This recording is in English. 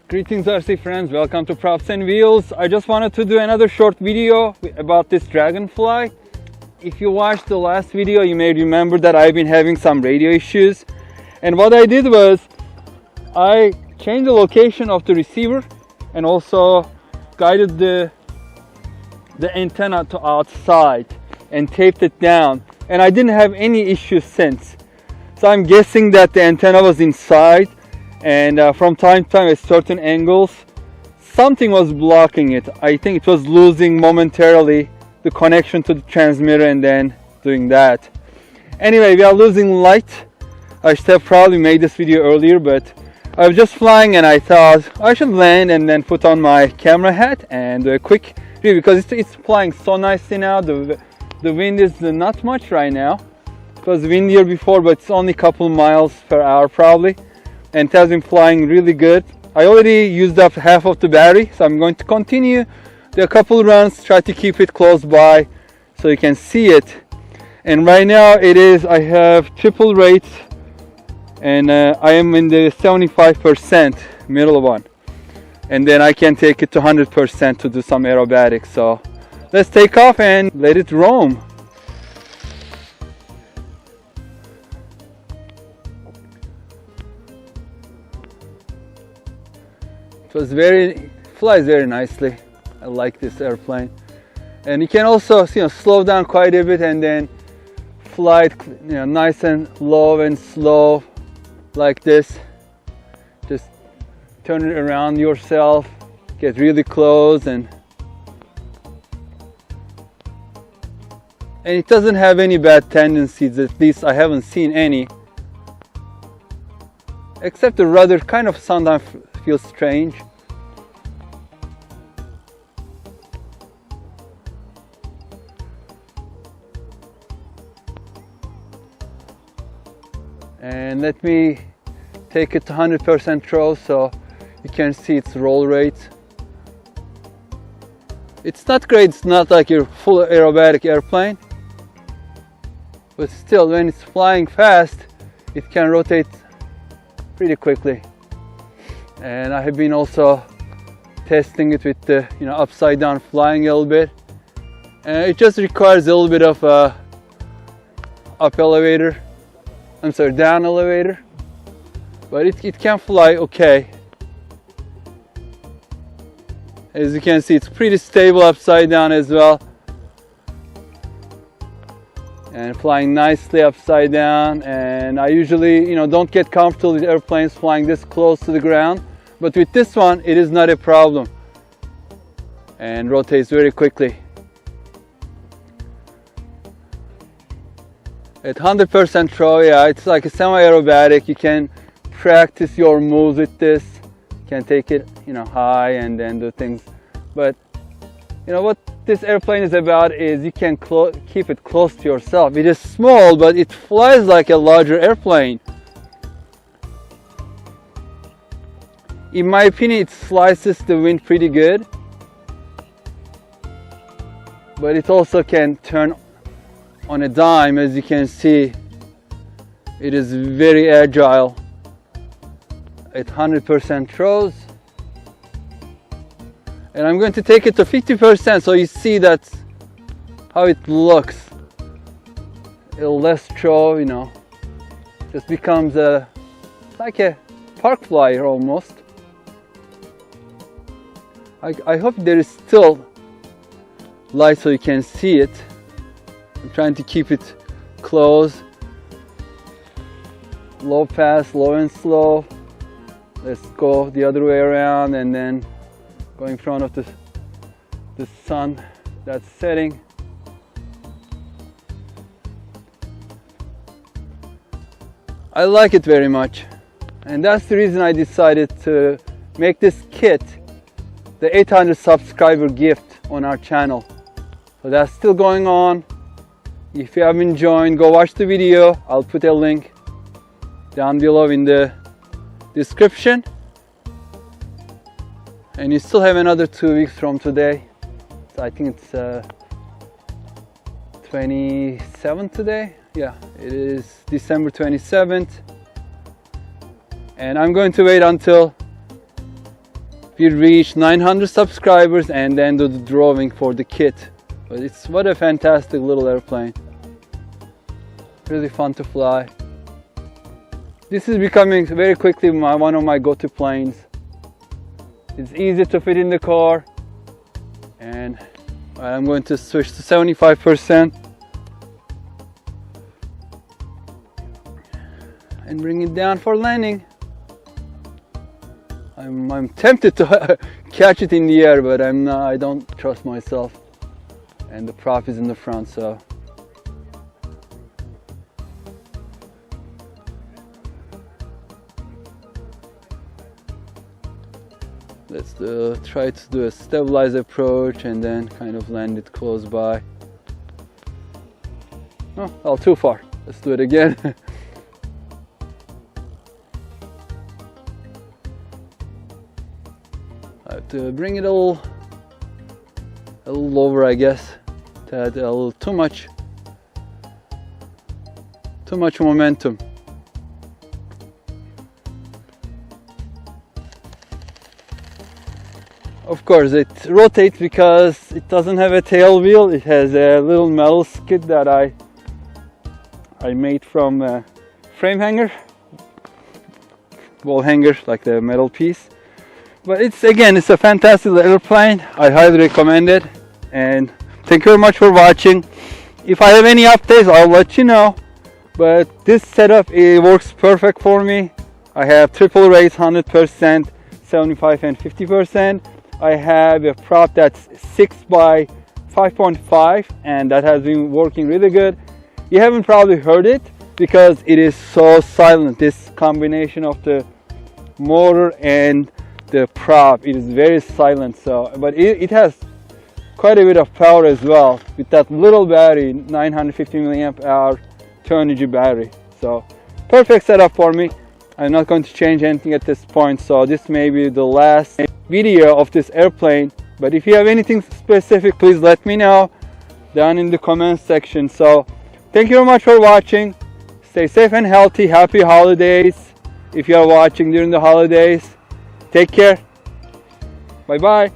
Greetings RC friends, welcome to Props and Wheels. I just wanted to do another short video about this Dragonfly. If you watched the last video, you may remember that I've been having some radio issues. And what I did was, I changed the location of the receiver and also guided the antenna to outside and taped it down. And I didn't have any issues since. So I'm guessing that the antenna was inside. And from time to time at certain angles something was blocking it. I think it was losing momentarily the connection to the transmitter and then doing that. Anyway, we are losing light. I should have probably made this video earlier, but I was just flying and I thought I should land and then put on my camera hat and do a quick review because it's flying so nicely now. The wind is not much right now. It was windier before, but it's only a couple miles per hour probably. And it has been flying really good. I already used up half of the battery, so I'm going to continue a couple runs, try to keep it close by so you can see it. And right now I have triple rates and I am in the 75% middle one, and then I can take it to 100% to do some aerobatics. So let's take off and let it roam. It flies very nicely. I like this airplane, and you can also slow down quite a bit and then fly it nice and low and slow like this. Just turn it around yourself, get really close, and it doesn't have any bad tendencies. At least I haven't seen any, except the rudder kind of sometimes feels strange. And let me take it to 100% throw so you can see its roll rate. It's not great, it's not like your full aerobatic airplane, but still when it's flying fast it can rotate pretty quickly. And I have been also testing it with the upside down flying a little bit, and it just requires a little bit of down elevator, but it can fly okay. As you can see, it's pretty stable upside down as well, and flying nicely upside down. And I usually don't get comfortable with airplanes flying this close to the ground, but with this one it is not a problem and rotates very quickly. At 100% throw, yeah, it's like a semi-aerobatic. You can practice your moves with this. You can take it high and then do things. But what this airplane is about is you can keep it close to yourself. It is small, but it flies like a larger airplane. In my opinion, it slices the wind pretty good, but it also can turn on a dime. As you can see, it is very agile at 100% throws. And I'm going to take it to 50% so you see that's how it looks. A less throw, just becomes like a park flyer almost. I hope there is still light so you can see it. I'm trying to keep it close. Low pass, low and slow. Let's go the other way around and then go in front of the sun that's setting. I like it very much, and that's the reason I decided to make this kit the 800 subscriber gift on our channel. So that's still going on. If you haven't joined, go watch the video. I'll put a link down below in the description. And you still have another 2 weeks from today. So I think it's 27th today. Yeah, it is December 27th. And I'm going to wait until we reach 900 subscribers and then do the drawing for the kit. But it's what a fantastic little airplane. Really fun to fly. This is becoming very quickly one of my go-to planes. It's easy to fit in the car, and I'm going to switch to 75% and bring it down for landing. I'm tempted to catch it in the air, but I'm not. I don't trust myself. And the prop is in the front, so let's try to do a stabilized approach and then kind of land it close by. Oh, too far. Let's do it again. I have to bring it a little lower, I guess. To add a little too much momentum. Of course, it rotates because it doesn't have a tail wheel. It has a little metal skid that I made from a frame hanger, wall hanger, like the metal piece. But it's a fantastic airplane. I highly recommend it. And thank you very much for watching. If I have any updates, I'll let you know. But this setup, it works perfect for me. I have triple race 100%, 75 and 50%. I have a prop that's 6 by 5.5, and that has been working really good. You haven't probably heard it because it is so silent. This combination of the motor and the prop, it is very silent. So, but it has quite a bit of power as well with that little battery, 950 milliamp hour 200G battery. So perfect setup for me. I'm not going to change anything at this point, so this may be the last video of this airplane. But if you have anything specific, please let me know down in the comment section. So thank you very much for watching. Stay safe and healthy. Happy holidays if you are watching during the holidays. Take care. Bye bye.